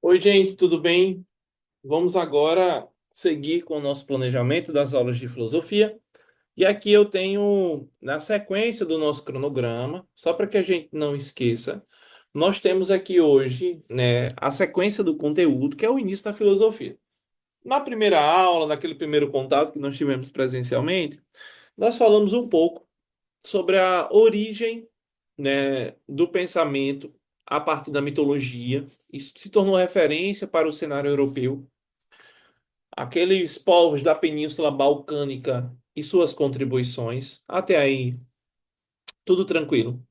Oi, gente, tudo bem? Vamos agora seguir com o nosso planejamento das aulas de filosofia. E aqui eu tenho, na sequência do nosso cronograma, só para que a gente não esqueça, nós temos aqui hoje, né, a sequência do conteúdo, que é o início da filosofia. Na primeira aula, naquele primeiro contato que nós tivemos presencialmente, nós falamos um pouco sobre a origem, né, do pensamento a partir da mitologia. Isso se tornou referência para o cenário europeu. Aqueles povos da Península Balcânica e suas contribuições. Até aí, tudo tranquilo.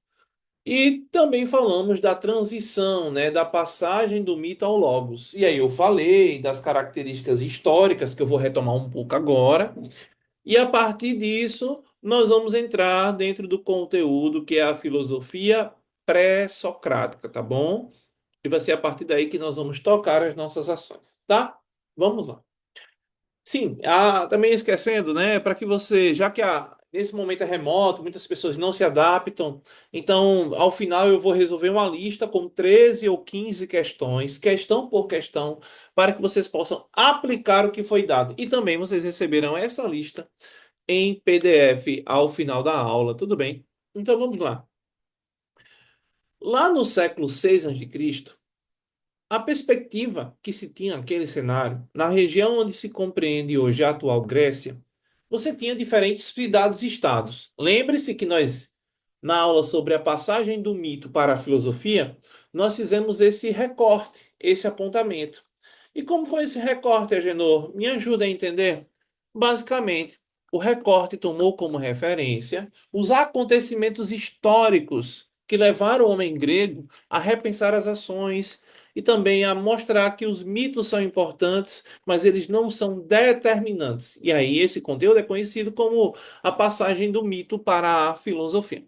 E também falamos da transição, né, da passagem do mito ao logos. E aí eu falei das características históricas que eu vou retomar um pouco agora. E a partir disso, nós vamos entrar dentro do conteúdo que é a filosofia pré-socrática, tá bom? E vai ser a partir daí que nós vamos tocar as nossas ações, tá? Vamos lá. Sim, também esquecendo, né, para que você, já que nesse momento é remoto, muitas pessoas não se adaptam, então ao final eu vou resolver uma lista com 13 ou 15 questões, questão por questão, para que vocês possam aplicar o que foi dado. E também vocês receberão essa lista em PDF ao final da aula, tudo bem? Então vamos lá. Lá no século 6 a.C., a perspectiva que se tinha naquele cenário, na região onde se compreende hoje a atual Grécia, você tinha diferentes cidades-estados. Lembre-se que nós, na aula sobre a passagem do mito para a filosofia, nós fizemos esse recorte, esse apontamento. E como foi esse recorte, Agenor? Me ajuda a entender? Basicamente, o recorte tomou como referência os acontecimentos históricos que levaram o homem grego a repensar as ações e também a mostrar que os mitos são importantes, mas eles não são determinantes. E aí esse conteúdo é conhecido como a passagem do mito para a filosofia.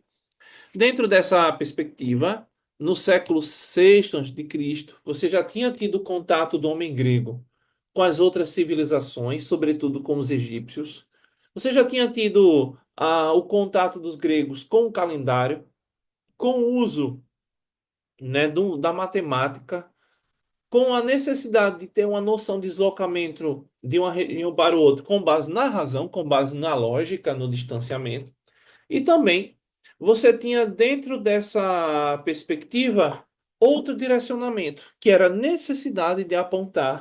Dentro dessa perspectiva, no século VI a.C., você já tinha tido contato do homem grego com as outras civilizações, sobretudo com os egípcios. Você já tinha tido o contato dos gregos com o calendário, com o uso, né, da matemática, com a necessidade de ter uma noção de deslocamento de uma região para outra com base na razão, com base na lógica, no distanciamento. E também você tinha dentro dessa perspectiva outro direcionamento, que era a necessidade de apontar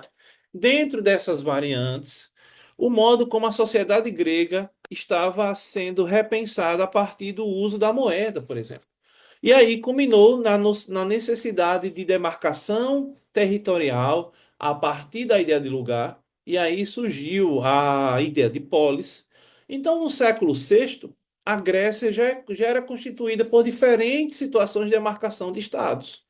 dentro dessas variantes o modo como a sociedade grega estava sendo repensada a partir do uso da moeda, por exemplo. E aí culminou na necessidade de demarcação territorial a partir da ideia de lugar, e aí surgiu a ideia de polis. Então, no século VI, a Grécia já era constituída por diferentes situações de demarcação de estados.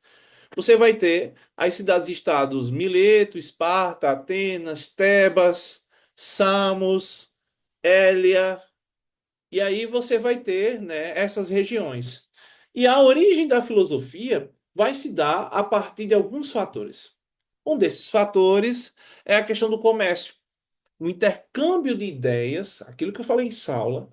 Você vai ter as cidades-estados Mileto, Esparta, Atenas, Tebas, Samos, Hélia, e aí você vai ter, né, essas regiões. E a origem da filosofia vai se dar a partir de alguns fatores. Um desses fatores é a questão do comércio. O intercâmbio de ideias, aquilo que eu falei em sala,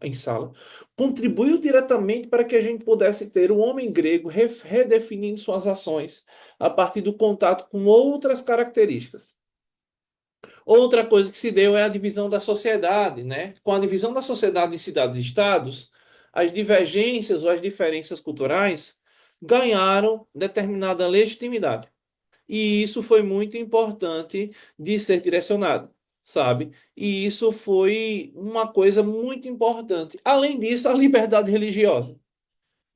contribuiu diretamente para que a gente pudesse ter o homem grego redefinindo suas ações a partir do contato com outras características. Outra coisa que se deu é a divisão da sociedade, né? Com a divisão da sociedade em cidades e estados, as divergências ou as diferenças culturais ganharam determinada legitimidade. E isso foi muito importante de ser direcionado, sabe? E isso foi uma coisa muito importante. Além disso, a liberdade religiosa,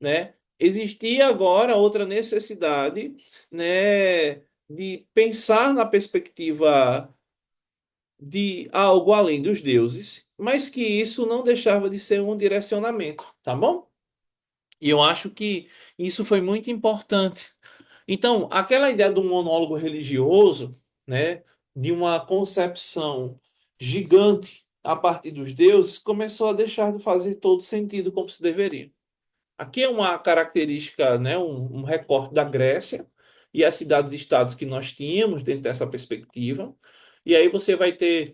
né? Existia agora outra necessidade, né, de pensar na perspectiva de algo além dos deuses, mas que isso não deixava de ser um direcionamento, tá bom? E eu acho que isso foi muito importante. Então, aquela ideia do monólogo religioso, né, de uma concepção gigante a partir dos deuses, começou a deixar de fazer todo sentido como se deveria. Aqui é uma característica, né, um recorte da Grécia e as cidades-estados que nós tínhamos dentro dessa perspectiva. E aí você vai ter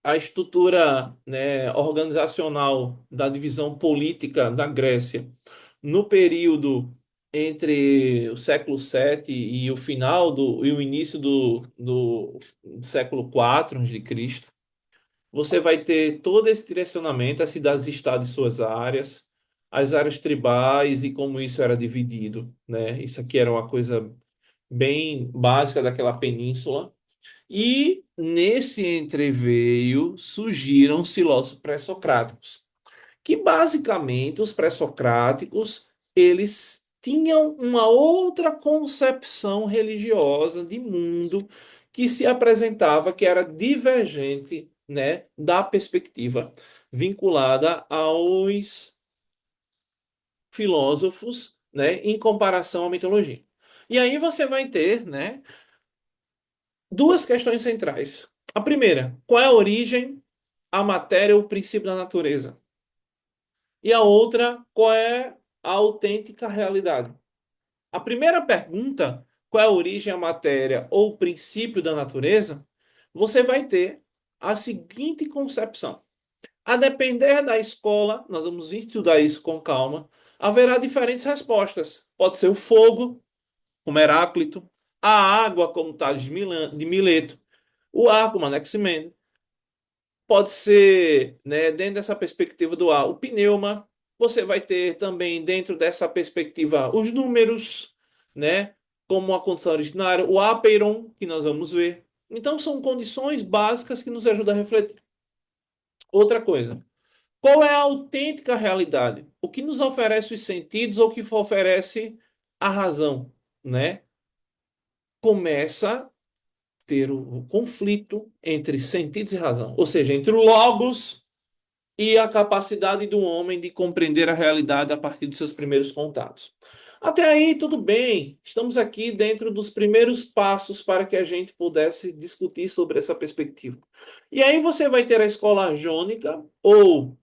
a estrutura, né, organizacional da divisão política da Grécia no período entre o século VII e o final e o início do século IV a.C., você vai ter todo esse direcionamento, as cidades-estado e suas áreas, as áreas tribais e como isso era dividido, né? Isso aqui era uma coisa bem básica daquela península. E nesse entreveio surgiram os filósofos pré-socráticos, que basicamente os pré-socráticos eles tinham uma outra concepção religiosa de mundo que se apresentava que era divergente, né, da perspectiva vinculada aos filósofos, né, em comparação à mitologia. E aí você vai ter, né, duas questões centrais. A primeira, qual é a origem, a matéria ou o princípio da natureza? E a outra, qual é a autêntica realidade? A primeira pergunta, qual é a origem, a matéria ou o princípio da natureza? Você vai ter a seguinte concepção. A depender da escola, nós vamos estudar isso com calma, haverá diferentes respostas. Pode ser o fogo, como Heráclito, a água, como Tales de Mileto, o ar, como Anaximenes, pode ser, né, dentro dessa perspectiva do ar, o pneuma. Você vai ter também, dentro dessa perspectiva, os números, né, como a condição originária, o apeiron, que nós vamos ver. Então, são condições básicas que nos ajudam a refletir. Outra coisa, qual é a autêntica realidade? O que nos oferece os sentidos ou o que oferece a razão, né? Começa a ter o conflito entre sentidos e razão, ou seja, entre o logos e a capacidade do homem de compreender a realidade a partir dos seus primeiros contatos. Até aí, tudo bem. Estamos aqui dentro dos primeiros passos para que a gente pudesse discutir sobre essa perspectiva. E aí você vai ter a escola jônica, ou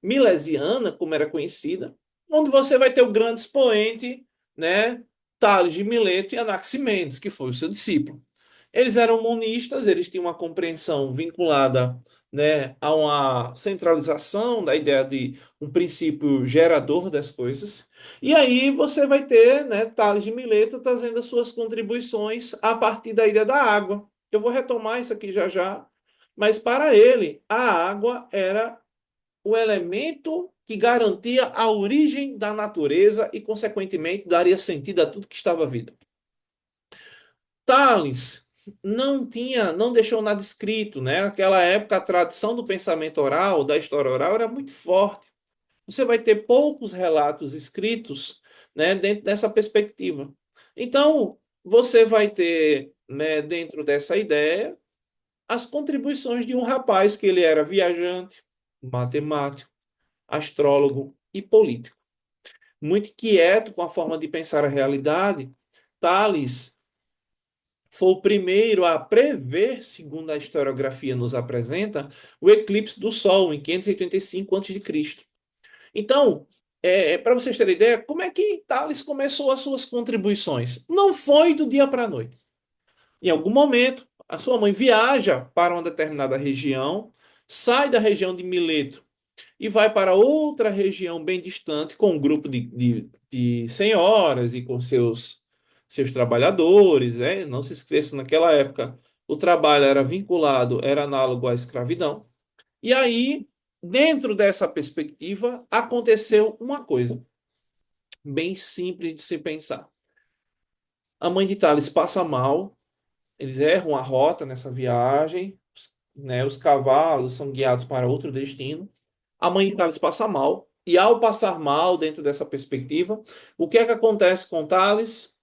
milesiana, como era conhecida, onde você vai ter o grande expoente, né, Tales de Mileto e Anaximenes, que foi o seu discípulo. Eles eram monistas, eles tinham uma compreensão vinculada, né, a uma centralização da ideia de um princípio gerador das coisas. E aí você vai ter, né, Tales de Mileto trazendo as suas contribuições a partir da ideia da água. Eu vou retomar isso aqui já já, mas para ele, a água era o elemento que garantia a origem da natureza e, consequentemente, daria sentido a tudo que estava vivo. Tales não deixou nada escrito, né? Naquela época, a tradição do pensamento oral, da história oral, era muito forte. Você vai ter poucos relatos escritos, né, dentro dessa perspectiva. Então, você vai ter, né, dentro dessa ideia, as contribuições de um rapaz que ele era viajante, matemático, astrólogo e político. Muito inquieto com a forma de pensar a realidade, Tales foi o primeiro a prever, segundo a historiografia nos apresenta, o eclipse do Sol em 585 a.C. Então, para vocês terem ideia, como é que Tales começou as suas contribuições? Não foi do dia para a noite. Em algum momento, a sua mãe viaja para uma determinada região, sai da região de Mileto e vai para outra região bem distante com um grupo de senhoras e com seus trabalhadores, né? Não se esqueça, naquela época o trabalho era vinculado, era análogo à escravidão. E aí, dentro dessa perspectiva, aconteceu uma coisa bem simples de se pensar. A mãe de Tales passa mal, eles erram a rota nessa viagem, né? Os cavalos são guiados para outro destino. A mãe de Thales passa mal, e ao passar mal dentro dessa perspectiva, o que é que acontece com Thales?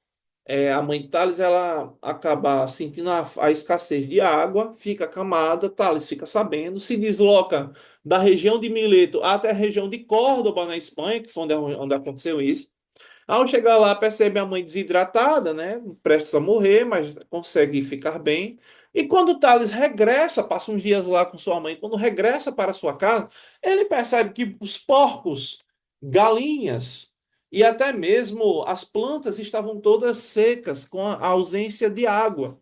A mãe de Thales ela acaba sentindo a escassez de água, fica acamada, Thales fica sabendo, se desloca da região de Mileto até a região de Córdoba, na Espanha, que foi onde aconteceu isso. Ao chegar lá, percebe a mãe desidratada, né? Prestes a morrer, mas consegue ficar bem. E quando Thales regressa, passa uns dias lá com sua mãe, quando regressa para sua casa, ele percebe que os porcos, galinhas e até mesmo as plantas estavam todas secas, com a ausência de água.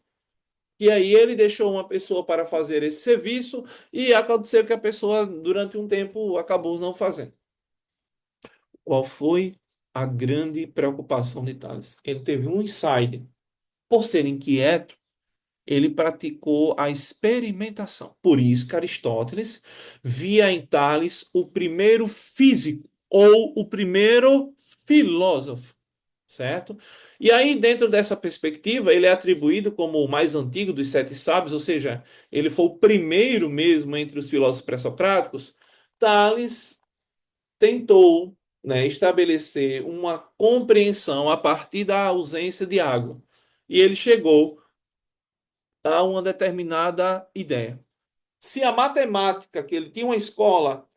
E aí ele deixou uma pessoa para fazer esse serviço e aconteceu que a pessoa, durante um tempo, acabou não fazendo. Qual foi a grande preocupação de Tales. Ele teve um insight. Por ser inquieto, ele praticou a experimentação. Por isso que Aristóteles via em Tales o primeiro físico ou o primeiro filósofo, certo? E aí, dentro dessa perspectiva, ele é atribuído como o mais antigo dos sete sábios, ou seja, ele foi o primeiro mesmo entre os filósofos pré-socráticos. Tales tentou, né, estabelecer uma compreensão a partir da ausência de água. E ele chegou a uma determinada ideia. Se a matemática, que ele tinha uma escola,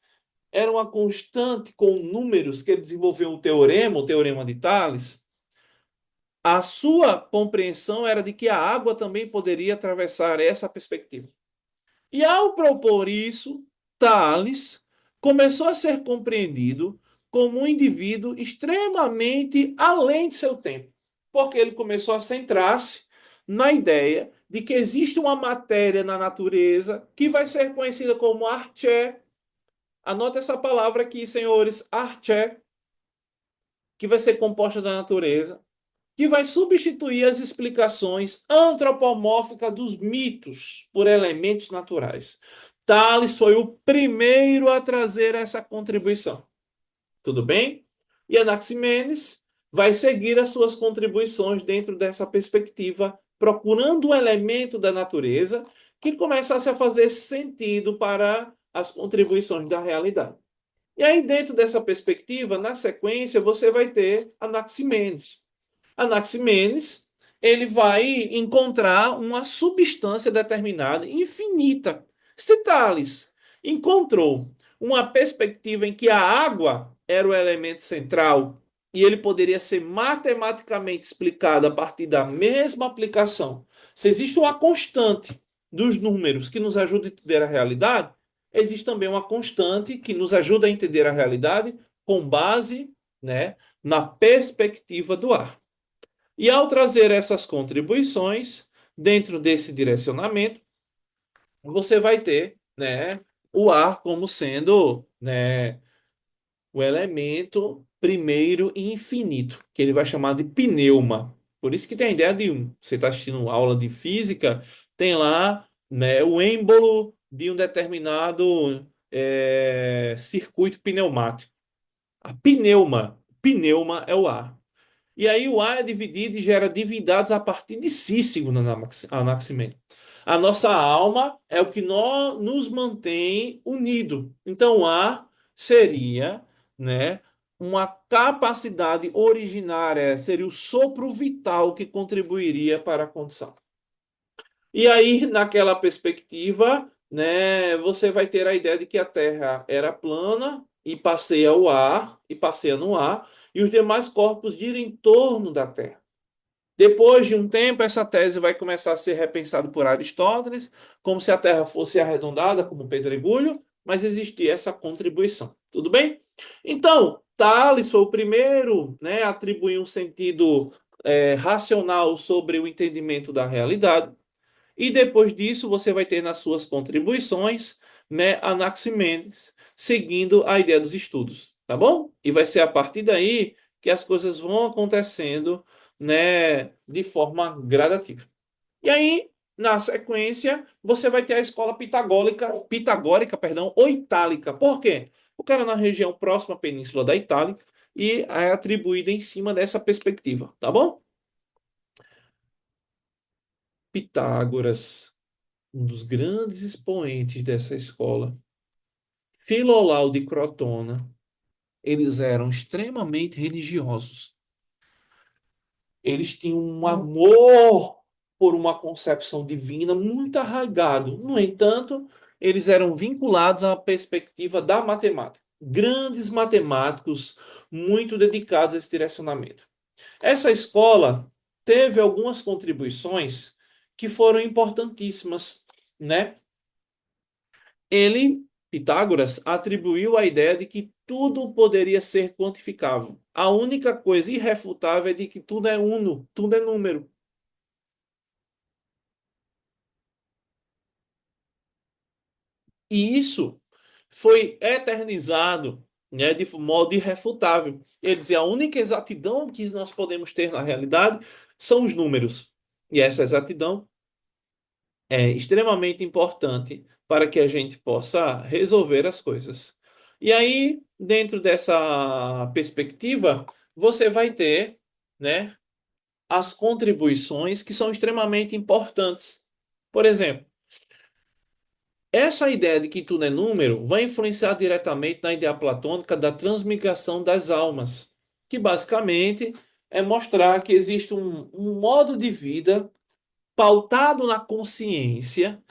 era uma constante com números, que ele desenvolveu um teorema, o teorema de Tales, a sua compreensão era de que a água também poderia atravessar essa perspectiva. E ao propor isso, Tales começou a ser compreendido como um indivíduo extremamente além de seu tempo, porque ele começou a centrar-se na ideia de que existe uma matéria na natureza que vai ser conhecida como arché. Anota essa palavra aqui, senhores, arché, que vai ser composta da natureza, que vai substituir as explicações antropomórficas dos mitos por elementos naturais. Tales foi o primeiro a trazer essa contribuição. Tudo bem? E Anaximenes vai seguir as suas contribuições dentro dessa perspectiva, procurando um elemento da natureza que começasse a fazer sentido para as contribuições da realidade. E aí, dentro dessa perspectiva, na sequência, você vai ter Anaximenes. Anaximenes, ele vai encontrar uma substância determinada, infinita. Se Tales encontrou uma perspectiva em que a água era o elemento central e ele poderia ser matematicamente explicado a partir da mesma aplicação, se existe uma constante dos números que nos ajuda a entender a realidade, existe também uma constante que nos ajuda a entender a realidade com base, né, na perspectiva do ar. E ao trazer essas contribuições dentro desse direcionamento, você vai ter, né, o ar como sendo, né, o elemento primeiro e infinito, que ele vai chamar de pneuma. Por isso que tem a ideia de um. Você está assistindo aula de física, tem lá, né, o êmbolo de um determinado circuito pneumático. A pneuma. Pneuma é o ar. E aí o ar é dividido e gera divindades a partir de si, segundo Anaximandro. A nossa alma é o que nos mantém unido. Então o ar seria, né, uma capacidade originária, seria o sopro vital que contribuiria para a condição. E aí, naquela perspectiva, né, você vai ter a ideia de que a Terra era plana e passeia o ar, e passeia no ar, e os demais corpos giram em torno da Terra. Depois de um tempo, essa tese vai começar a ser repensada por Aristóteles, como se a Terra fosse arredondada, como um pedregulho, mas existia essa contribuição. Tudo bem? Então, Tales foi o primeiro, né, a atribuir um sentido racional sobre o entendimento da realidade. E depois disso, você vai ter nas suas contribuições, né, Anaximenes, seguindo a ideia dos estudos, tá bom? E vai ser a partir daí que as coisas vão acontecendo, né, de forma gradativa. E aí, na sequência, você vai ter a escola pitagórica, perdão, ou itálica. Por quê? Porque era na região próxima à Península da Itália e é atribuída em cima dessa perspectiva, tá bom? Pitágoras, um dos grandes expoentes dessa escola, Filolau de Crotona, eles eram extremamente religiosos. Eles tinham um amor por uma concepção divina muito arraigado. No entanto, eles eram vinculados à perspectiva da matemática. Grandes matemáticos muito dedicados a esse direcionamento. Essa escola teve algumas contribuições que foram importantíssimas, né? Ele, Pitágoras, atribuiu a ideia de que tudo poderia ser quantificável. A única coisa irrefutável é de que tudo é uno, tudo é número. E isso foi eternizado né, de modo irrefutável. Ele dizia, a única exatidão que nós podemos ter na realidade são os números. E essa exatidão é extremamente importante para que a gente possa resolver as coisas. E aí, dentro dessa perspectiva, você vai ter, né, as contribuições que são extremamente importantes. Por exemplo, essa ideia de que tudo é número vai influenciar diretamente na ideia platônica da transmigração das almas, que basicamente é mostrar que existe um modo de vida pautado na consciência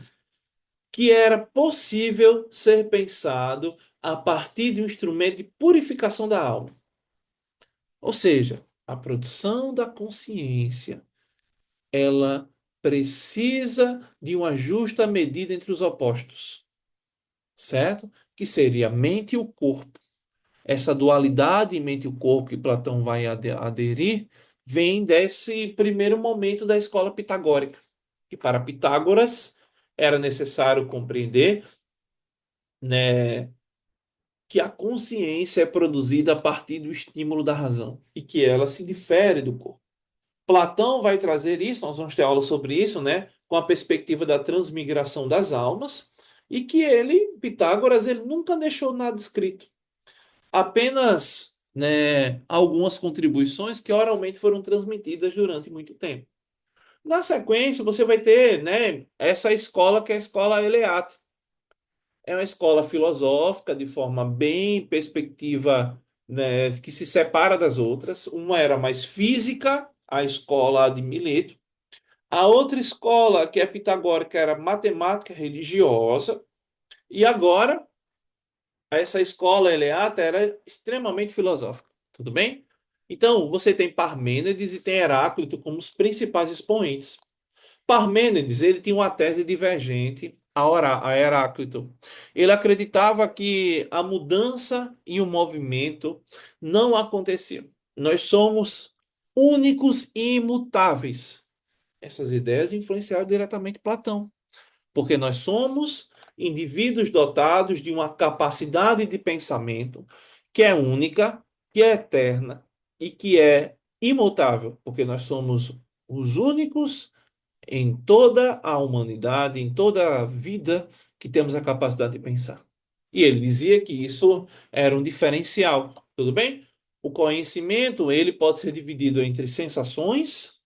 que era possível ser pensado a partir de um instrumento de purificação da alma. Ou seja, a produção da consciência, ela precisa de uma justa medida entre os opostos, certo? Que seria a mente e o corpo. Essa dualidade mente e corpo que Platão vai aderir vem desse primeiro momento da escola pitagórica, que para Pitágoras era necessário compreender, né, que a consciência é produzida a partir do estímulo da razão e que ela se difere do corpo. Platão vai trazer isso, nós vamos ter aula sobre isso, né, com a perspectiva da transmigração das almas, e que ele, Pitágoras, ele nunca deixou nada escrito. Apenas, né, algumas contribuições que oralmente foram transmitidas durante muito tempo. Na sequência, você vai ter, né, essa escola que é a escola Eleata. É uma escola filosófica de forma bem perspectiva, né, que se separa das outras. Uma era mais física, a escola de Mileto. A outra escola, que é pitagórica, era matemática religiosa. E agora, essa escola eleata era extremamente filosófica. Tudo bem? Então, você tem Parmênides e tem Heráclito como os principais expoentes. Parmênides, ele tinha uma tese divergente a Heráclito. Ele acreditava que a mudança e o movimento não aconteciam. Nós somos únicos e imutáveis. Essas ideias influenciaram diretamente Platão, porque nós somos indivíduos dotados de uma capacidade de pensamento que é única, que é eterna e que é imutável, porque nós somos os únicos em toda a humanidade, em toda a vida, que temos a capacidade de pensar. E ele dizia que isso era um diferencial, tudo bem? O conhecimento, ele pode ser dividido entre sensações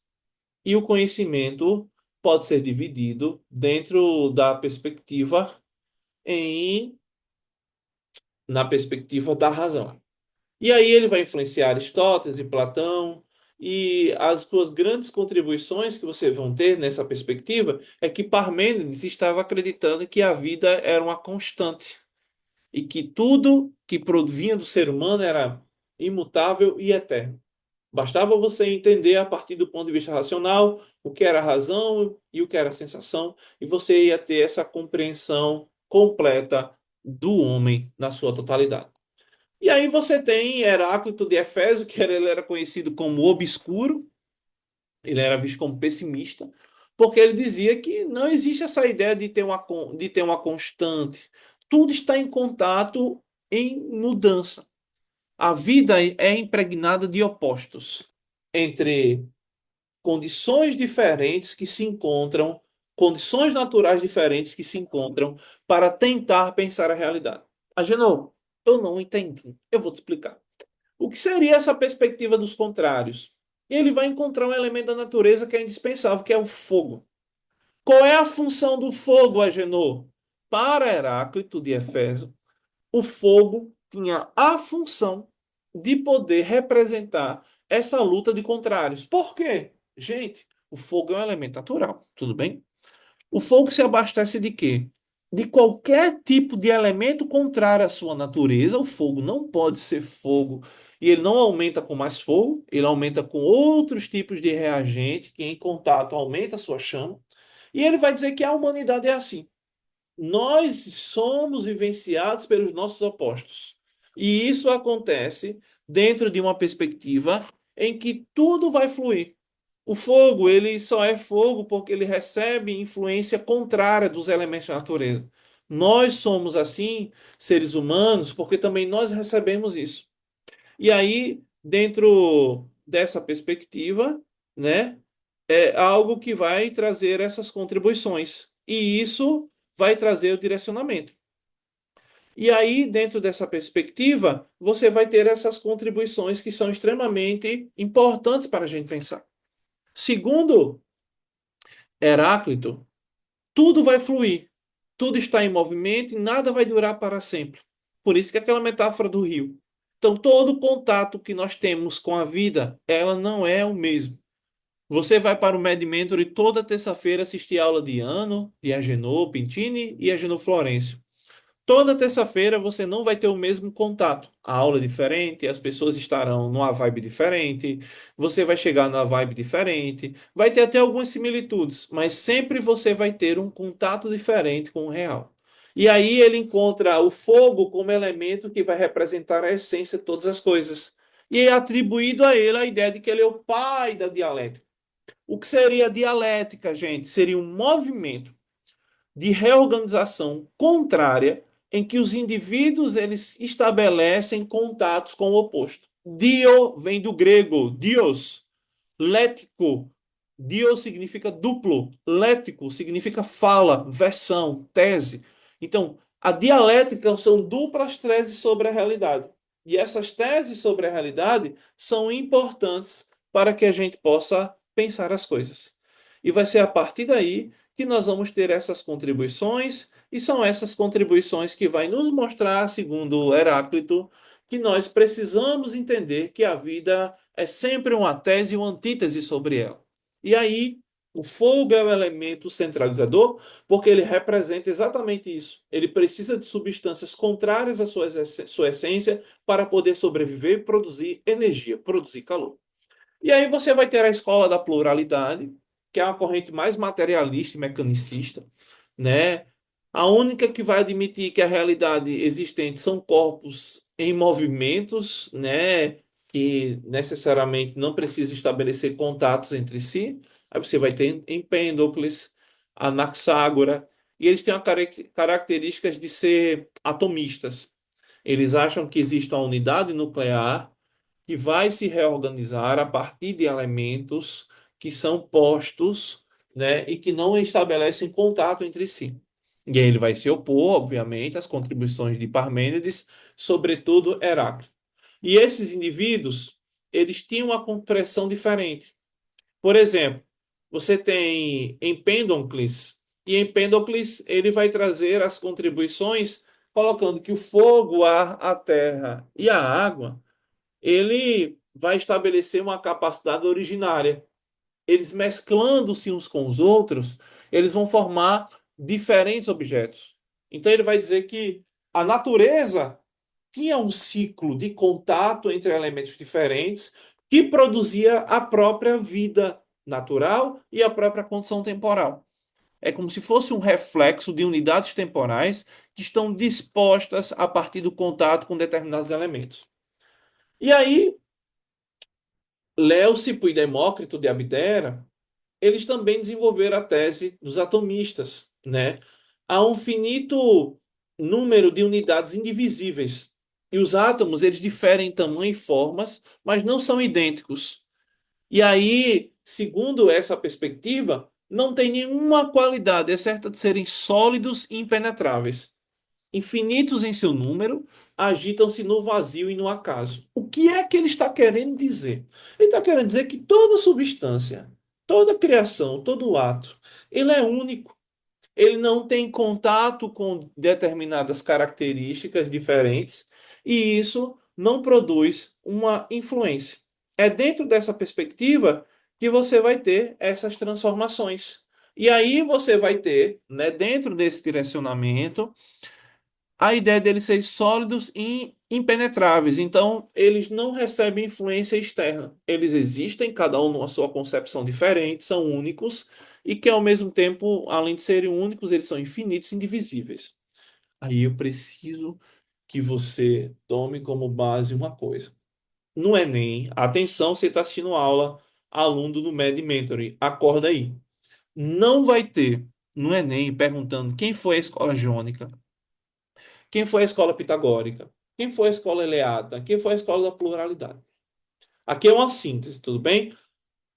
e o conhecimento pode ser dividido dentro da perspectiva em na perspectiva da razão. E aí ele vai influenciar Aristóteles e Platão, e as suas grandes contribuições que você vão ter nessa perspectiva é que Parmênides estava acreditando que a vida era uma constante e que tudo que provinha do ser humano era imutável e eterno. Bastava você entender a partir do ponto de vista racional o que era razão e o que era sensação, e você ia ter essa compreensão completa do homem na sua totalidade. E aí você tem Heráclito de Éfeso, que ele era conhecido como obscuro, ele era visto como pessimista, porque ele dizia que não existe essa ideia de ter uma constante. Tudo está em contato, em mudança. A vida é impregnada de opostos entre condições diferentes que se encontram, condições naturais diferentes que se encontram para tentar pensar a realidade. Agenor, eu não entendi. Eu vou te explicar. O que seria essa perspectiva dos contrários? Ele vai encontrar um elemento da natureza que é indispensável, que é o fogo. Qual é a função do fogo, Agenor? Para Heráclito de Éfeso, o fogo tinha a função de poder representar essa luta de contrários. Por quê? Gente, o fogo é um elemento natural, tudo bem? O fogo se abastece de quê? De qualquer tipo de elemento contrário à sua natureza. O fogo não pode ser fogo. E ele não aumenta com mais fogo, ele aumenta com outros tipos de reagente que em contato aumenta a sua chama. E ele vai dizer que a humanidade é assim. Nós somos vivenciados pelos nossos opostos. E isso acontece dentro de uma perspectiva em que tudo vai fluir. O fogo, ele só é fogo porque ele recebe influência contrária dos elementos da natureza. Nós somos assim, seres humanos, porque também nós recebemos isso. E aí, dentro dessa perspectiva, né, é algo que vai trazer essas contribuições. E isso vai trazer o direcionamento. E aí, dentro dessa perspectiva, você vai ter essas contribuições que são extremamente importantes para a gente pensar. Segundo Heráclito, tudo vai fluir, tudo está em movimento e nada vai durar para sempre. Por isso que aquela metáfora do rio. Então, todo contato que nós temos com a vida, ela não é o mesmo. Você vai para o Mad Mentoring toda terça-feira assistir aula de Ano, de Agenor Pintini e Agenor Florencio. Toda terça-feira você não vai ter o mesmo contato. A aula é diferente, as pessoas estarão numa vibe diferente, você vai chegar numa vibe diferente, vai ter até algumas similitudes, mas sempre você vai ter um contato diferente com o real. E aí ele encontra o fogo como elemento que vai representar a essência de todas as coisas. E é atribuído a ele a ideia de que ele é o pai da dialética. O que seria a dialética, gente? Seria um movimento de reorganização contrária em que os indivíduos eles estabelecem contatos com o oposto. Dio vem do grego dios, lético. Dio significa duplo, lético significa fala, versão, tese. Então, a dialética são duplas teses sobre a realidade. E essas teses sobre a realidade são importantes para que a gente possa pensar as coisas. E vai ser a partir daí que nós vamos ter essas contribuições, e são essas contribuições que vai nos mostrar, segundo Heráclito, que nós precisamos entender que a vida é sempre uma tese e uma antítese sobre ela. E aí, o fogo é o elemento centralizador, porque ele representa exatamente isso. Ele precisa de substâncias contrárias à sua essência para poder sobreviver e produzir energia, produzir calor. E aí você vai ter a escola da pluralidade, que é uma corrente mais materialista e mecanicista, né? A única que vai admitir que a realidade existente são corpos em movimentos, né? Que necessariamente não precisa estabelecer contatos entre si. Aí você vai ter Empédocles, Anaxágora, e eles têm características de ser atomistas. Eles acham que existe uma unidade nuclear que vai se reorganizar a partir de elementos que são postos, né, e que não estabelecem contato entre si. E aí ele vai se opor, obviamente, às contribuições de Parmênides, sobretudo Heráclito. E esses indivíduos, eles tinham uma compreensão diferente. Por exemplo, você tem Empédocles, e Empédocles ele vai trazer as contribuições colocando que o fogo, o ar, a terra e a água ele vai estabelecer uma capacidade originária. Eles mesclando-se uns com os outros, eles vão formar diferentes objetos. Então ele vai dizer que a natureza tinha um ciclo de contato entre elementos diferentes que produzia a própria vida natural e a própria condição temporal. É como se fosse um reflexo de unidades temporais que estão dispostas a partir do contato com determinados elementos. E aí, Leucipo e Demócrito de Abdera, eles também desenvolveram a tese dos atomistas, né? Há um finito número de unidades indivisíveis. E os átomos, eles diferem em tamanho e formas, mas não são idênticos. E aí, segundo essa perspectiva, não tem nenhuma qualidade, exceto de serem sólidos e impenetráveis infinitos em seu número, agitam-se no vazio e no acaso. O que é que ele está querendo dizer? Ele está querendo dizer que toda substância, toda criação, todo ato, ele é único. Ele não tem contato com determinadas características diferentes e isso não produz uma influência. É dentro dessa perspectiva que você vai ter essas transformações. E aí você vai ter, né, dentro desse direcionamento, a ideia deles serem sólidos e impenetráveis. Então, eles não recebem influência externa. Eles existem, cada um numa sua concepção diferente, são únicos, e que ao mesmo tempo, além de serem únicos, eles são infinitos e indivisíveis. Aí eu preciso que você tome como base uma coisa. No Enem, atenção, você está assistindo aula, aluno do Med Mentoring, acorda aí. Não vai ter no Enem perguntando quem foi a escola jônica, quem foi a escola pitagórica, quem foi a escola eleata, quem foi a escola da pluralidade. Aqui é uma síntese, tudo bem?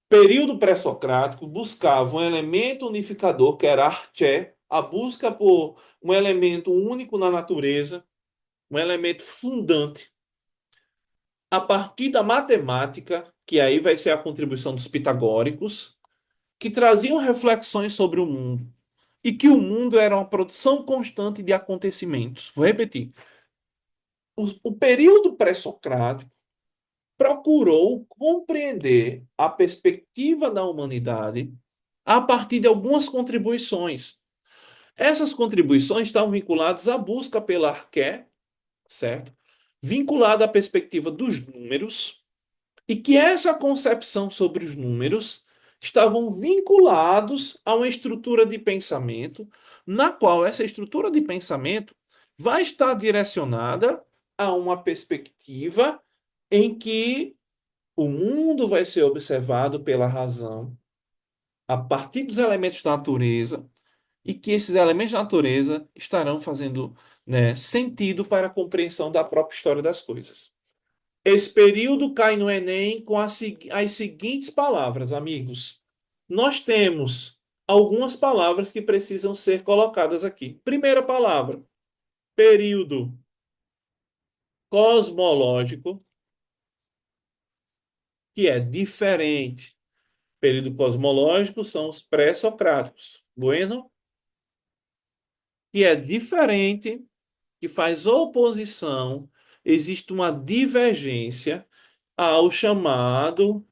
Período pré-socrático buscava um elemento unificador, que era a arché, a busca por um elemento único na natureza, um elemento fundante, a partir da matemática, que aí vai ser a contribuição dos pitagóricos, que traziam reflexões sobre o mundo e que o mundo era uma produção constante de acontecimentos. Vou repetir. O período pré-socrático procurou compreender a perspectiva da humanidade a partir de algumas contribuições. Essas contribuições estavam vinculadas à busca pela arqué, certo? Vinculada à perspectiva dos números, e que essa concepção sobre os números estavam vinculados a uma estrutura de pensamento, na qual essa estrutura de pensamento vai estar direcionada a uma perspectiva em que o mundo vai ser observado pela razão, a partir dos elementos da natureza, e que esses elementos da natureza estarão fazendo, né, sentido para a compreensão da própria história das coisas. Esse período cai no Enem com as seguintes palavras, amigos. Nós temos algumas palavras que precisam ser colocadas aqui. Primeira palavra, período cosmológico, que é diferente. Período cosmológico são os pré-socráticos. Bueno? Que é diferente, que faz oposição, existe uma divergência ao chamado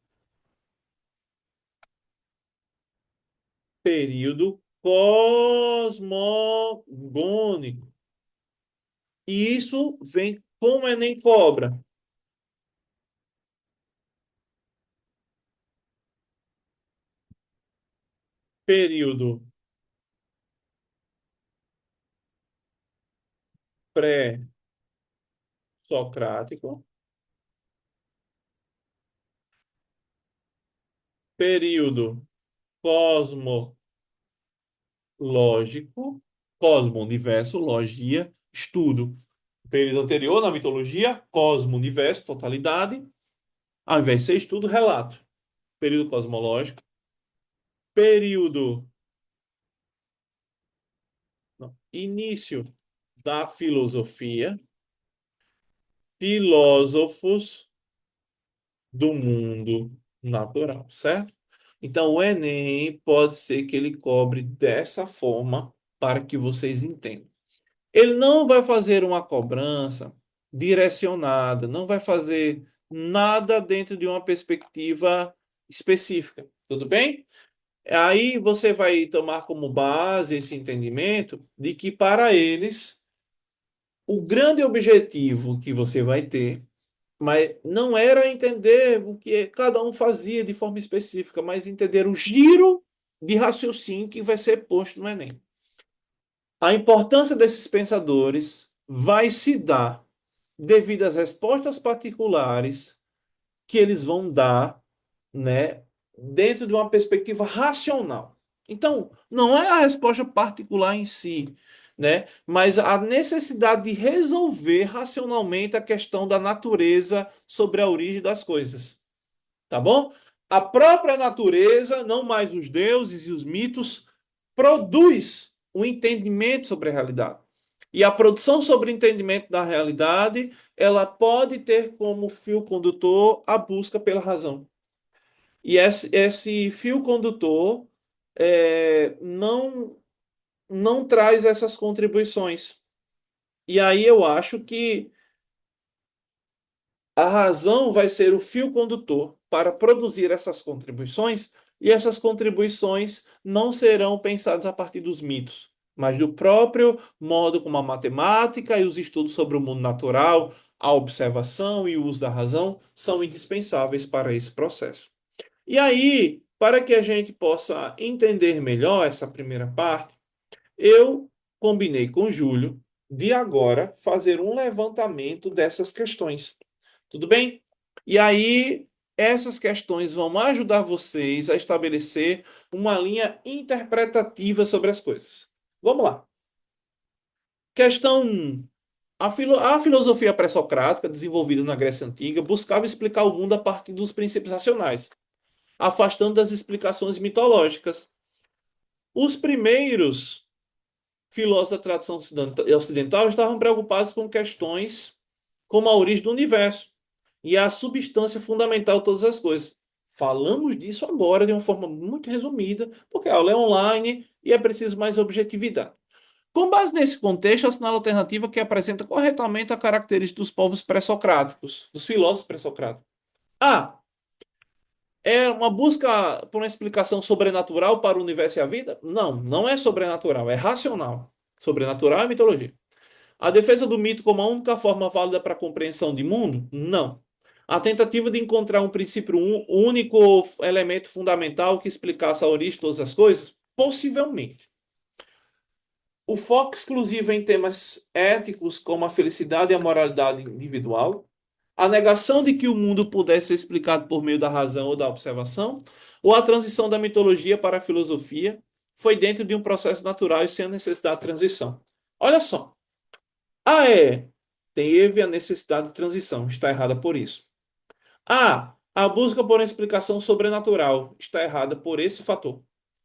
período cosmogônico. E isso vem como o Enem cobra. Período pré-socrático, período cosmológico, cosmo, universo, logia, estudo. Período anterior, na mitologia, cosmo, universo, totalidade. Ao invés de ser estudo, relato. Período cosmológico. Período, não, início da filosofia. Filósofos do mundo natural, certo? Então, o Enem pode ser que ele cobre dessa forma para que vocês entendam. Ele não vai fazer uma cobrança direcionada, não vai fazer nada dentro de uma perspectiva específica, tudo bem? Aí você vai tomar como base esse entendimento de que para eles o grande objetivo que você vai ter, mas não era entender o que cada um fazia de forma específica, mas entender o giro de raciocínio que vai ser posto no Enem. A importância desses pensadores vai se dar devido às respostas particulares que eles vão dar, né, dentro de uma perspectiva racional. Então, não é a resposta particular em si, né, mas a necessidade de resolver racionalmente a questão da natureza sobre a origem das coisas. Tá bom? A própria natureza, não mais os deuses e os mitos, produz o entendimento sobre a realidade. E a produção sobre o entendimento da realidade, ela pode ter como fio condutor a busca pela razão. E esse fio condutor não traz essas contribuições. E aí eu acho que a razão vai ser o fio condutor para produzir essas contribuições, e essas contribuições não serão pensadas a partir dos mitos, mas do próprio modo como a matemática e os estudos sobre o mundo natural, a observação e o uso da razão são indispensáveis para esse processo. E aí, para que a gente possa entender melhor essa primeira parte, eu combinei com o Júlio de agora fazer um levantamento dessas questões. Tudo bem? E aí Essas questões vão ajudar vocês a estabelecer uma linha interpretativa sobre as coisas. Vamos lá. Questão 1. A filosofia pré-socrática, desenvolvida na Grécia Antiga, buscava explicar o mundo a partir dos princípios racionais, afastando das explicações mitológicas. Os primeiros filósofos da tradição ocidental estavam preocupados com questões como a origem do universo e a substância fundamental de todas as coisas. Falamos disso agora de uma forma muito resumida, porque a aula é online e é preciso mais objetividade. Com base nesse contexto, assinala a alternativa que apresenta corretamente a característica dos povos pré-socráticos, dos filósofos pré-socráticos. A. É uma busca por uma explicação sobrenatural para o universo e a vida? Não, não é sobrenatural, é racional. Sobrenatural é mitologia. A defesa do mito como a única forma válida para a compreensão de mundo? Não. A tentativa de encontrar um princípio único elemento fundamental que explicasse a origem de todas as coisas? Possivelmente. O foco exclusivo em temas éticos como a felicidade e a moralidade individual, a negação de que o mundo pudesse ser explicado por meio da razão ou da observação, ou a transição da mitologia para a filosofia foi dentro de um processo natural e sem a necessidade de transição. Olha só. Teve a necessidade de transição, está errada por isso. A busca por uma explicação sobrenatural está errada por esse fator.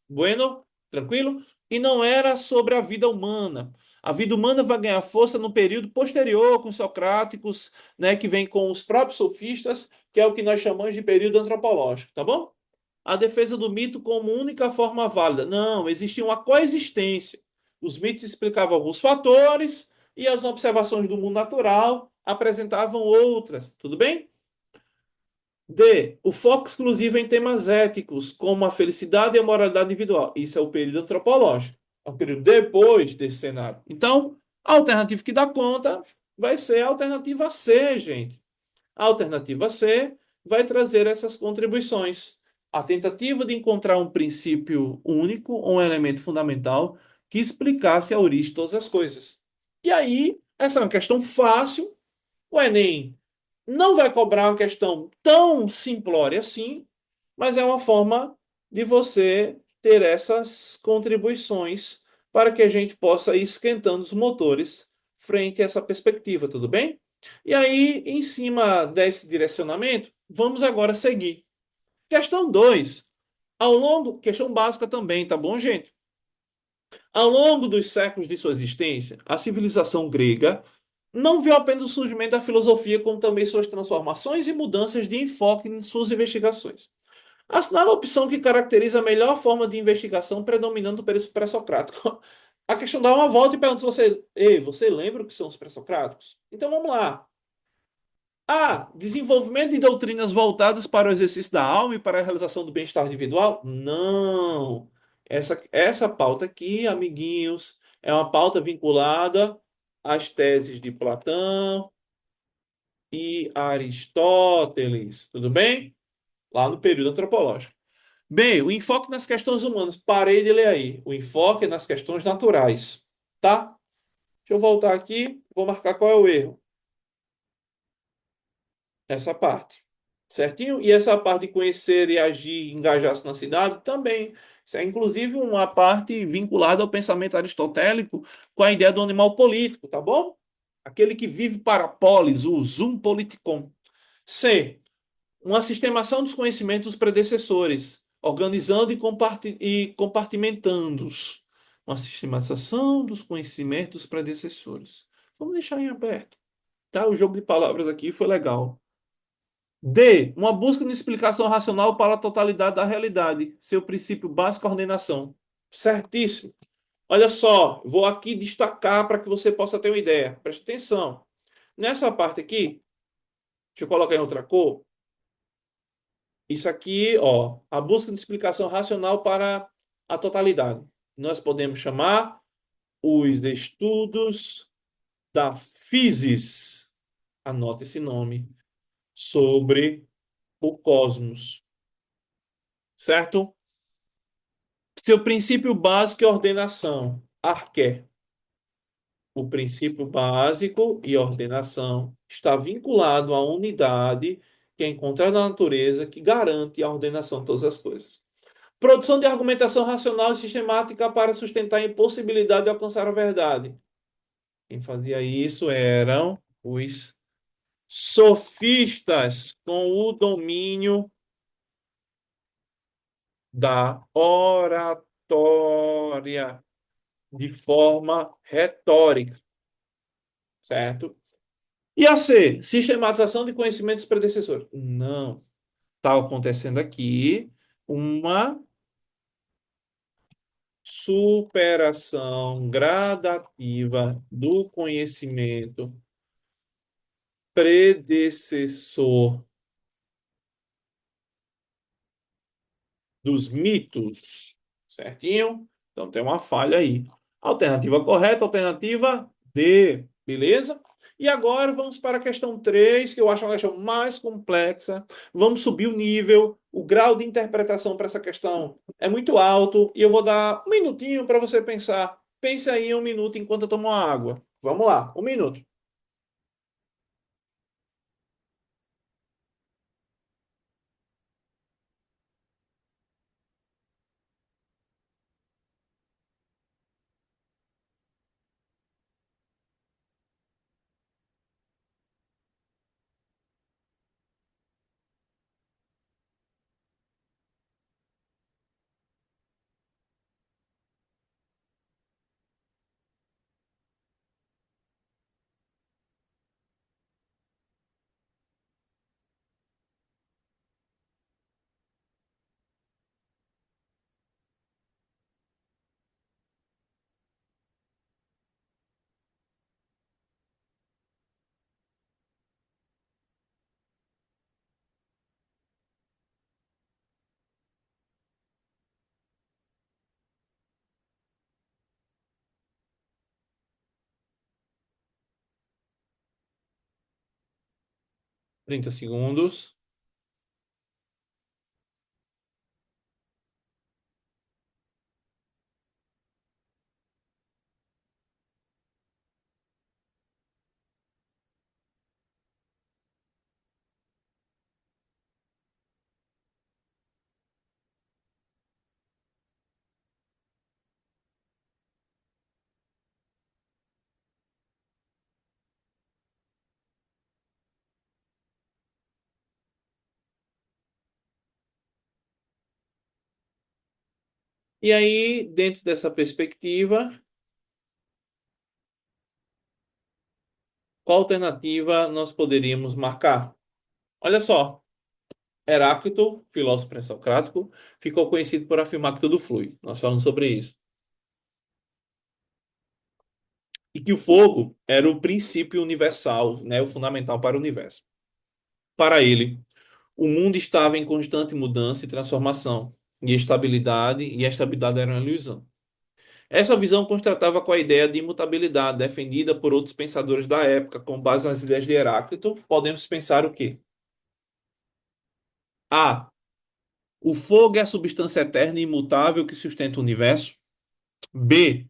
Bueno, tranquilo? E não era sobre a vida humana. A vida humana vai ganhar força no período posterior, com os socráticos, né, que vem com os próprios sofistas, que é o que nós chamamos de período antropológico, tá bom? A defesa do mito como única forma válida. Não, existia uma coexistência. Os mitos explicavam alguns fatores e as observações do mundo natural apresentavam outras. Tudo bem? D. O foco exclusivo em temas éticos, como a felicidade e a moralidade individual. Isso é o período antropológico. É o período depois desse cenário. Então, a alternativa que dá conta vai ser a alternativa C, gente. A alternativa C vai trazer essas contribuições. A tentativa de encontrar um princípio único, um elemento fundamental, que explicasse a origem de todas as coisas. E aí, essa é uma questão fácil. O Enem não vai cobrar uma questão tão simplória assim, mas é uma forma de você ter essas contribuições para que a gente possa ir esquentando os motores frente a essa perspectiva, tudo bem? E aí, em cima desse direcionamento, vamos agora seguir. Questão 2. Questão básica também, tá bom, gente? Ao longo dos séculos de sua existência, a civilização grega não viu apenas o surgimento da filosofia, como também suas transformações e mudanças de enfoque em suas investigações. Assinala a opção que caracteriza a melhor forma de investigação predominando o período pré-socrático. A questão dá uma volta e pergunta se você, ei, você lembra o que são os pré-socráticos? Então vamos lá. A. Desenvolvimento de doutrinas voltadas para o exercício da alma e para a realização do bem-estar individual? Não. Essa pauta aqui, amiguinhos, é uma pauta vinculada às teses de Platão e Aristóteles. Tudo bem? Lá no período antropológico. Bem, o enfoque nas questões humanas. Parei de ler aí. O enfoque é nas questões naturais. Tá? Deixa eu voltar aqui. Vou marcar qual é o erro. Essa parte. Certinho? E essa parte de conhecer e agir, engajar-se na cidade também. Isso é inclusive uma parte vinculada ao pensamento aristotélico com a ideia do animal político, tá bom? Aquele que vive para a polis, o zoom politikon. C. Uma sistemação dos conhecimentos dos predecessores, organizando e compartimentando-os. Uma sistematização dos conhecimentos dos predecessores. Vamos deixar em aberto. Tá? O jogo de palavras aqui foi legal. D. Uma busca de explicação racional para a totalidade da realidade. Seu princípio básico, ordenação. Certíssimo. Olha só, vou aqui destacar para que você possa ter uma ideia. Preste atenção. Nessa parte aqui, deixa eu colocar em outra cor. Isso aqui, ó, a busca de explicação racional para a totalidade. Nós podemos chamar os estudos da physis. Anote esse nome. Sobre o cosmos. Certo? Seu princípio básico é ordenação. Arqué. O princípio básico e ordenação está vinculado à unidade que é encontrada na natureza, que garante a ordenação de todas as coisas. Produção de argumentação racional e sistemática para sustentar a impossibilidade de alcançar a verdade. Quem fazia isso eram os sofistas, com o domínio da oratória de forma retórica, certo? E a C, sistematização de conhecimentos predecessores. Não. Está acontecendo aqui uma superação gradativa do conhecimento predecessor dos mitos, certinho? Então tem uma falha aí. Alternativa correta, alternativa D, beleza? E agora vamos para a questão 3, que eu acho uma questão mais complexa. Vamos subir o nível, o grau de interpretação para essa questão é muito alto e eu vou dar um minutinho para você pensar. Pense aí um minuto enquanto eu tomo uma água. Vamos lá, um minuto. 30 segundos. E aí, dentro dessa perspectiva, qual alternativa nós poderíamos marcar? Olha só, Heráclito, filósofo pré-socrático, ficou conhecido por afirmar que tudo flui. Nós falamos sobre isso. E que o fogo era o princípio universal, né, o fundamental para o universo. Para ele, o mundo estava em constante mudança e transformação, e a estabilidade era uma ilusão. Essa visão contrastava com a ideia de imutabilidade defendida por outros pensadores da época, com base nas ideias de Heráclito. Podemos pensar o quê? A. O fogo é a substância eterna e imutável que sustenta o universo. B.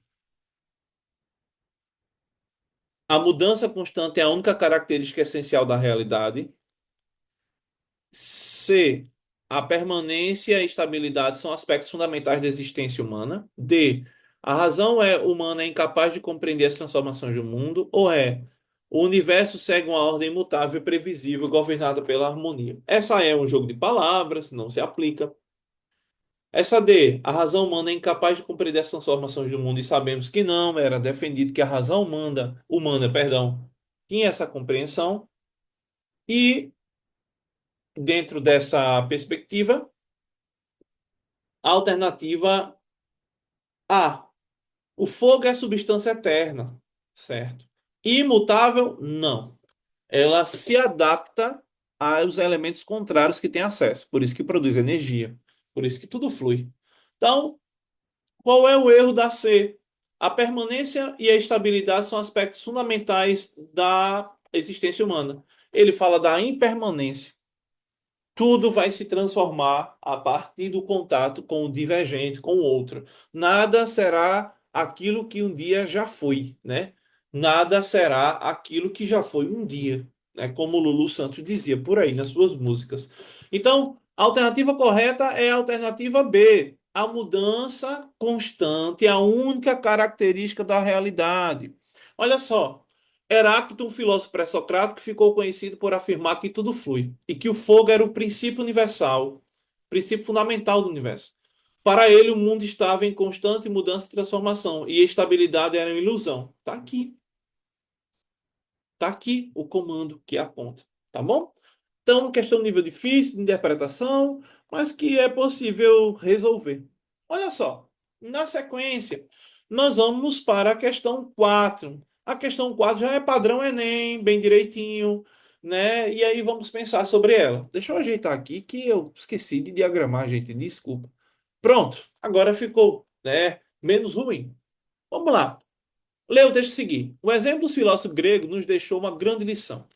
A mudança constante é a única característica essencial da realidade. C. A permanência e estabilidade são aspectos fundamentais da existência humana. D. A razão humana é incapaz de compreender as transformações do mundo. Ou é o universo segue uma ordem imutável e previsível, governada pela harmonia. Essa é um jogo de palavras, não se aplica. Essa D. A razão humana é incapaz de compreender as transformações do mundo e sabemos que não. Era defendido que a razão humana, tinha essa compreensão. E dentro dessa perspectiva, a alternativa A. O fogo é substância eterna, certo? Imutável? Não. Ela se adapta aos elementos contrários que tem acesso. Por isso que produz energia. Por isso que tudo flui. Então, qual é o erro da C? A permanência e a estabilidade são aspectos fundamentais da existência humana. Ele fala da impermanência. Tudo vai se transformar a partir do contato com o divergente, com o outro. Nada será aquilo que um dia já foi, né? Nada será aquilo que já foi um dia. né? Como o Lulu Santos dizia por aí nas suas músicas. Então, a alternativa correta é a alternativa B. A mudança constante é a única característica da realidade. Olha só, Heráclito, um filósofo pré-socrático, ficou conhecido por afirmar que tudo flui e que o fogo era o princípio universal, princípio fundamental do universo. Para ele, o mundo estava em constante mudança e transformação, e a estabilidade era uma ilusão. Está aqui. Tá aqui o comando que aponta, tá bom? Então, questão de nível difícil de interpretação, mas que é possível resolver. Olha só, na sequência, nós vamos para a questão 4. A questão 4 já é padrão Enem, bem direitinho, né? E aí vamos pensar sobre ela. Deixa eu ajeitar aqui que eu esqueci de diagramar, gente, desculpa. Pronto, agora ficou, né, menos ruim. Vamos lá. Leu, deixa eu seguir. O exemplo dos filósofos gregos nos deixou uma grande lição.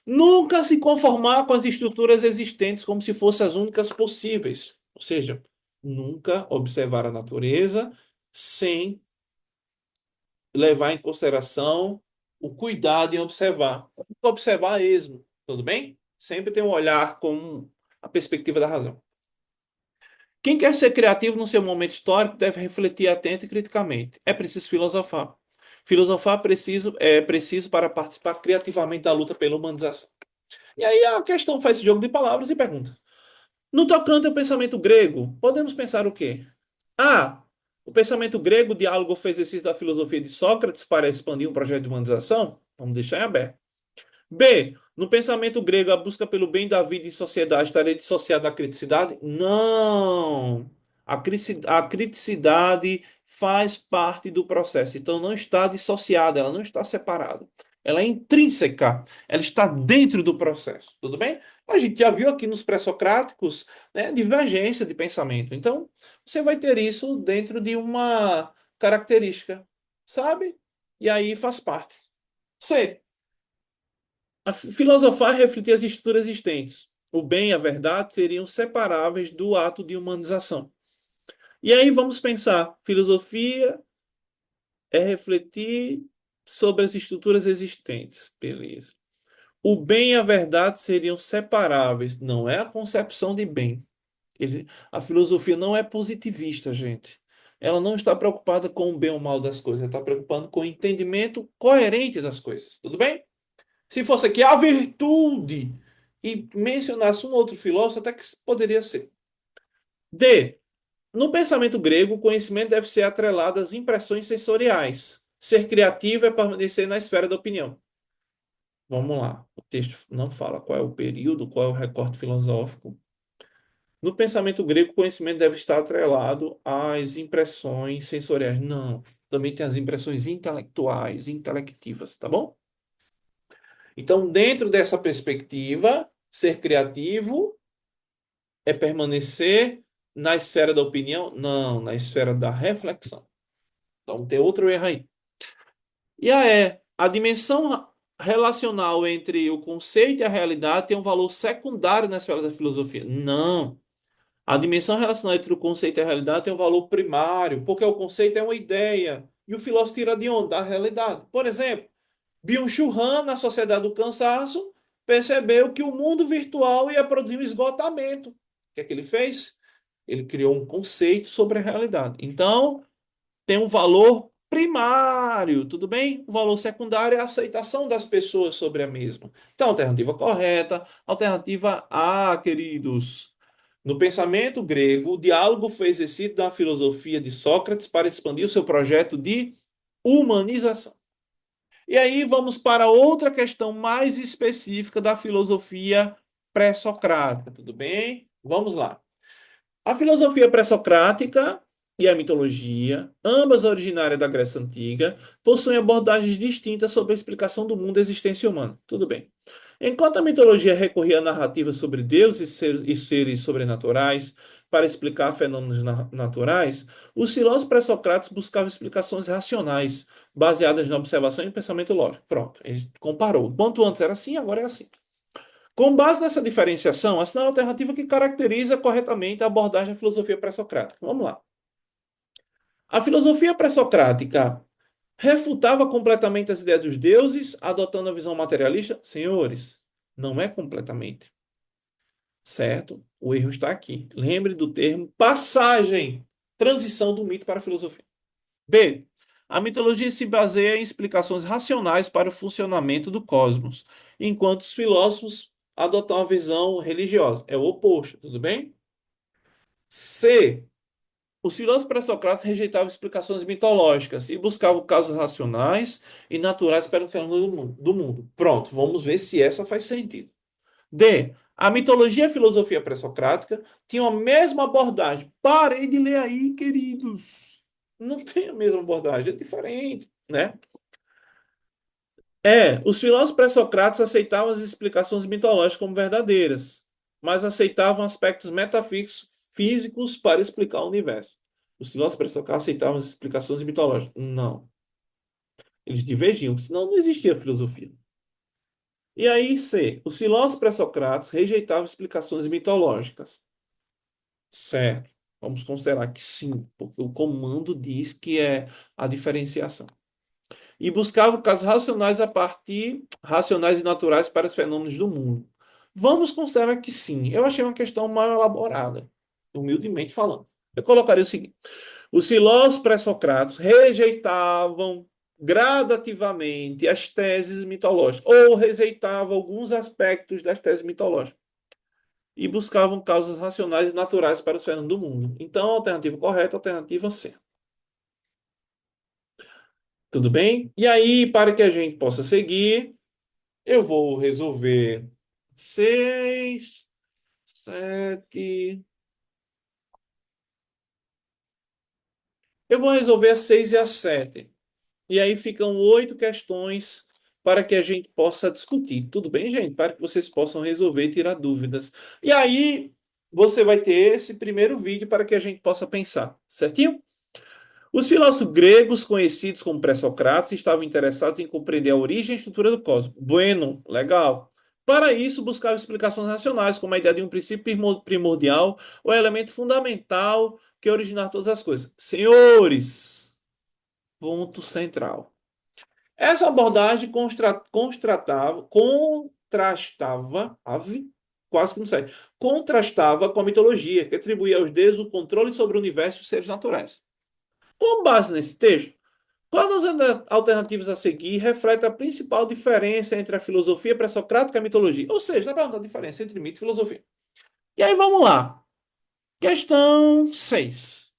Nunca se conformar com as estruturas existentes como se fossem as únicas possíveis. Ou seja, nunca observar a natureza sem levar em consideração o cuidado em observar. Nunca observar a esmo, tudo bem? Sempre tem um olhar com a perspectiva da razão. Quem quer ser criativo no seu momento histórico deve refletir atento e criticamente. É preciso filosofar. Filosofar é preciso para participar criativamente da luta pela humanização. E aí a questão faz esse jogo de palavras e pergunta: no tocante ao pensamento grego, podemos pensar o quê? A. O pensamento grego, o diálogo foi exercício da filosofia de Sócrates para expandir um projeto de humanização? Vamos deixar em aberto. B. No pensamento grego, a busca pelo bem da vida em sociedade estaria dissociada da criticidade? Não. A criticidade faz parte do processo, então não está dissociada, ela não está separada. Ela é intrínseca, ela está dentro do processo, tudo bem? A gente já viu aqui nos pré-socráticos, né, divergência de pensamento. Então, você vai ter isso dentro de uma característica, sabe? E aí faz parte. C. Filosofar e refletir as estruturas existentes. O bem e a verdade seriam separáveis do ato de humanização. E aí vamos pensar: filosofia é refletir sobre as estruturas existentes. Beleza. O bem e a verdade seriam separáveis. Não é a concepção de bem. A filosofia não é positivista, gente. Ela não está preocupada com o bem ou o mal das coisas. Ela está preocupada com o entendimento coerente das coisas. Tudo bem? Se fosse aqui a virtude e mencionasse um outro filósofo, até que poderia ser. D. No pensamento grego, o conhecimento deve ser atrelado às impressões sensoriais. Ser criativo é permanecer na esfera da opinião. Vamos lá. O texto não fala qual é o período, qual é o recorte filosófico. No pensamento grego, o conhecimento deve estar atrelado às impressões sensoriais. Não. Também tem as impressões intelectuais, intelectivas, tá bom? Então, dentro dessa perspectiva, ser criativo é permanecer na esfera da opinião? Não, na esfera da reflexão. Então, tem outro erro aí. E a dimensão relacional entre o conceito e a realidade tem um valor secundário na esfera da filosofia? Não. A dimensão relacional entre o conceito e a realidade tem um valor primário, porque o conceito é uma ideia. E o filósofo tira de onde? Da realidade. Por exemplo, Byung-Chul Han, na Sociedade do Cansaço, percebeu que o mundo virtual ia produzir um esgotamento. O que é que ele fez? Ele criou um conceito sobre a realidade. Então, tem um valor primário, tudo bem? O valor secundário é a aceitação das pessoas sobre a mesma. Então, alternativa correta, alternativa A, queridos. No pensamento grego, o diálogo foi exercido da filosofia de Sócrates para expandir o seu projeto de humanização. E aí vamos para outra questão mais específica da filosofia pré-socrática, tudo bem? Vamos lá. A filosofia pré-socrática e a mitologia, ambas originárias da Grécia Antiga, possuem abordagens distintas sobre a explicação do mundo e existência humana. Tudo bem. Enquanto a mitologia recorria a narrativas sobre deuses e seres sobrenaturais para explicar fenômenos naturais, os filósofos pré-socráticos buscavam explicações racionais, baseadas na observação e pensamento lógico. Pronto, ele comparou. Quanto antes era assim, agora é assim. Com base nessa diferenciação, assinala a alternativa que caracteriza corretamente a abordagem da filosofia pré-socrática. Vamos lá. A filosofia pré-socrática refutava completamente as ideias dos deuses, adotando a visão materialista? Senhores, Não é completamente, certo? O erro está aqui. Lembre do termo passagem, transição do mito para a filosofia. B. A mitologia se baseia em explicações racionais para o funcionamento do cosmos, enquanto os filósofos adotam a visão religiosa. É o oposto, tudo bem? C. Os filósofos pré-socráticos rejeitavam explicações mitológicas e buscavam causas racionais e naturais para o fenômeno do mundo. Pronto, vamos ver se essa faz sentido. D. A mitologia e a filosofia pré-socrática tinham a mesma abordagem. Parei de ler aí, queridos. Não tem a mesma abordagem, é diferente, né? Os filósofos pré-socráticos aceitavam as explicações mitológicas como verdadeiras, mas aceitavam aspectos metafísicos físicos para explicar o universo. Os filósofos pré-socráticos aceitavam as explicações mitológicas. Não. Eles divergiam, senão não existia filosofia. E aí, C. Os filósofos pré-socráticos rejeitavam explicações mitológicas. Certo. Vamos considerar que sim, porque o comando diz que é a diferenciação. E buscava casos racionais a partir racionais e naturais para os fenômenos do mundo. Vamos considerar que sim. Eu achei uma questão mal elaborada, humildemente falando. Eu colocaria o seguinte: os filósofos pré-socráticos rejeitavam gradativamente as teses mitológicas, ou rejeitavam alguns aspectos das teses mitológicas, e buscavam causas racionais e naturais para os fenômenos do mundo. Então, a alternativa correta é a alternativa C. Tudo bem? E aí, para que a gente possa seguir, eu vou resolver 6, 7. Eu vou resolver a 6 e a 7. E aí ficam 8 questões para que a gente possa discutir. Tudo bem, gente? Para que vocês possam resolver e tirar dúvidas. E aí, você vai ter esse primeiro vídeo para que a gente possa pensar. Certinho? Os filósofos gregos, conhecidos como pré-socráticos, estavam interessados em compreender a origem e a estrutura do cosmos. Bueno, legal. Para isso, buscavam explicações racionais, como a ideia de um princípio primordial ou elemento fundamental que originar todas as coisas. Senhores, ponto central. Essa abordagem quase que não sai, contrastava com a mitologia, que atribuía aos deuses o controle sobre o universo e os seres naturais. Com base nesse texto, quais das alternativas a seguir reflete a principal diferença entre a filosofia pré-socrática e a mitologia? Ou seja, está perguntando a diferença entre mito e filosofia. E aí vamos lá. Questão 6.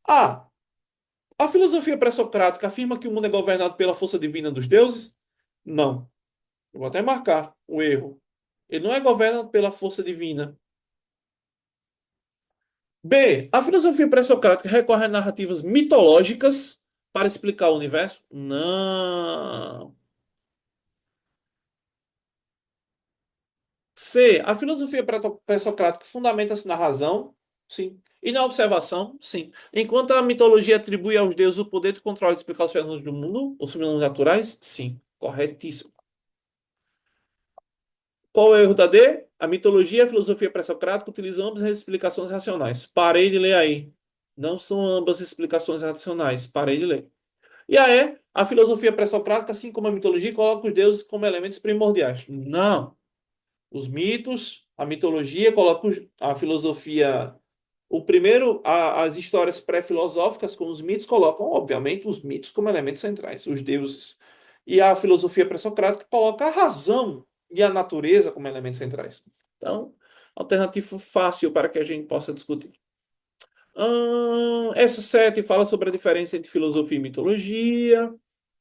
A. A filosofia pré-socrática afirma que o mundo é governado pela força divina dos deuses? Não. Eu vou até marcar o erro. Ele não é governado pela força divina. B. A filosofia pré-socrática recorre a narrativas mitológicas para explicar o universo? Não. C. A filosofia pré-socrática fundamenta-se na razão? Sim. E na observação? Sim. Enquanto a mitologia atribui aos deuses o poder de controlar e explicar os fenômenos do mundo, os fenômenos naturais? Sim. Corretíssimo. Qual é o erro da D? A mitologia e a filosofia pré-socrática utilizam ambas as explicações racionais. Parei de ler aí. Não são ambas explicações racionais. Parei de ler. E a E? A filosofia pré-socrática, assim como a mitologia, coloca os deuses como elementos primordiais. Não. Os mitos, a mitologia, coloca a filosofia. O primeiro, as histórias pré-filosóficas, como os mitos, colocam, obviamente, os mitos como elementos centrais, os deuses. E a filosofia pré-socrática coloca a razão e a natureza como elementos centrais. Então, alternativa fácil para que a gente possa discutir. Essa 7 fala sobre a diferença entre filosofia e mitologia.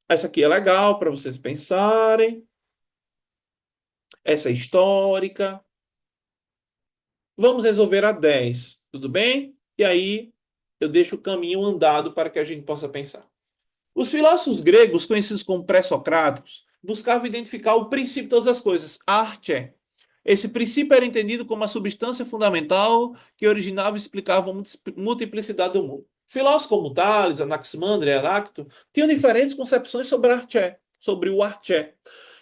Essa aqui é legal para vocês pensarem. Essa é histórica. Vamos resolver a 10, tudo bem? E aí eu deixo o caminho andado para que a gente possa pensar. Os filósofos gregos, conhecidos como pré-socráticos, buscavam identificar o princípio de todas as coisas, arte. Esse princípio era entendido como a substância fundamental que originava e explicava a multiplicidade do mundo. Filósofos como Tales, Anaximandro e Heráclito tinham diferentes concepções sobre a arte, sobre o arte,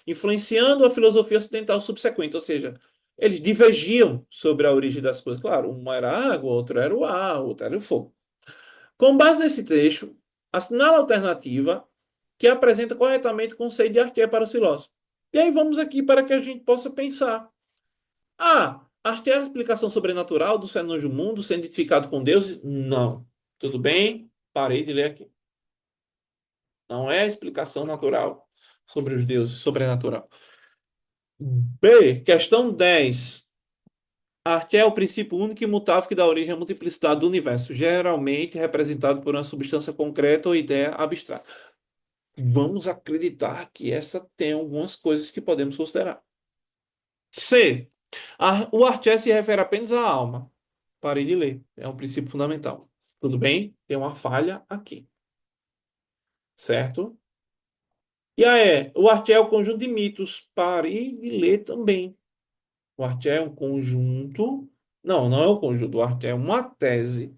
influenciando a filosofia ocidental subsequente, ou seja, eles divergiam sobre a origem das coisas. Claro, um era a água, outro era o ar, outro era o fogo. Com base nesse trecho, assinala a alternativa que apresenta corretamente o conceito de arqué para os filósofos. E aí vamos aqui para que a gente possa pensar. Ah, até a explicação sobrenatural do fenômeno do mundo sendo identificado com Deus? Não. Tudo bem? Parei de ler aqui. Não é explicação natural sobre os deuses, sobrenatural. B, questão 10. Arte é o princípio único e imutável que dá origem à multiplicidade do universo, geralmente representado por uma substância concreta ou ideia abstrata. Vamos acreditar que essa tem algumas coisas que podemos considerar. C. O arte se refere apenas à alma. Parei de ler. É um princípio fundamental. Tudo bem? Tem uma falha aqui. Certo? E aí, o arte é o conjunto de mitos. Parei de ler também. O arte é um conjunto. Não, não é um conjunto. O arte é uma tese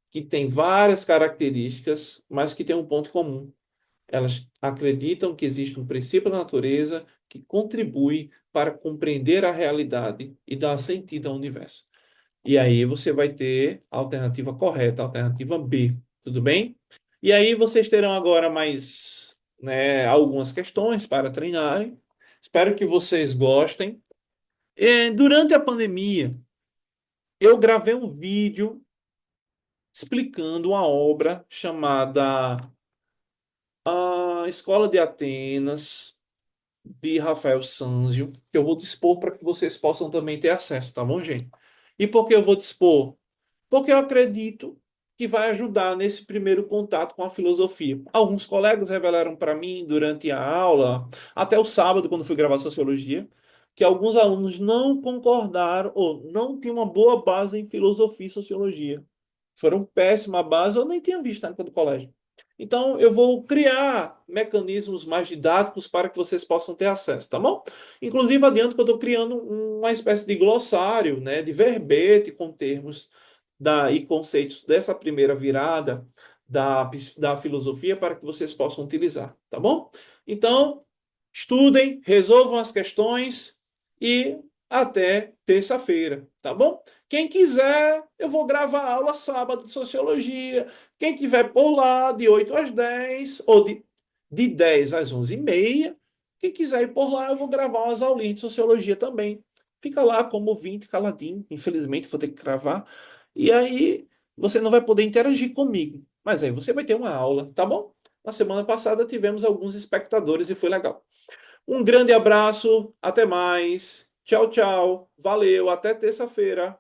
que tem várias características, mas que tem um ponto comum. Elas acreditam que existe um princípio da natureza que contribui para compreender a realidade e dar sentido ao universo. E aí você vai ter a alternativa correta, a alternativa B. Tudo bem? E aí vocês terão agora mais, né, algumas questões para treinarem. Espero que vocês gostem. Durante a pandemia, eu gravei um vídeo explicando uma obra chamada A Escola de Atenas, de Rafael Sanzio, que eu vou dispor para que vocês possam também ter acesso, tá bom, gente? E por que eu vou dispor? Porque eu acredito que vai ajudar nesse primeiro contato com a filosofia. Alguns colegas revelaram para mim durante a aula, até o sábado, quando fui gravar sociologia, que alguns alunos não concordaram ou não tinham uma boa base em filosofia e sociologia. Foram péssima base, eu nem tinha visto na época do colégio. Então, eu vou criar mecanismos mais didáticos para que vocês possam ter acesso, tá bom? Inclusive, adianto que eu estou criando uma espécie de glossário, né, de verbete com termos e conceitos dessa primeira virada da filosofia para que vocês possam utilizar, tá bom? Então, estudem, resolvam as questões e até terça-feira, tá bom? Quem quiser, eu vou gravar aula sábado de sociologia. Quem tiver por lá, de 8 às 10, ou de 10 às 11h30, quem quiser ir por lá, eu vou gravar umas aulinhas de sociologia também. Fica lá como ouvinte, caladinho. Infelizmente, vou ter que gravar. E aí, você não vai poder interagir comigo. Mas aí você vai ter uma aula, tá bom? Na semana passada tivemos alguns espectadores e foi legal. Um grande abraço, até mais. Tchau, tchau. Valeu, até terça-feira.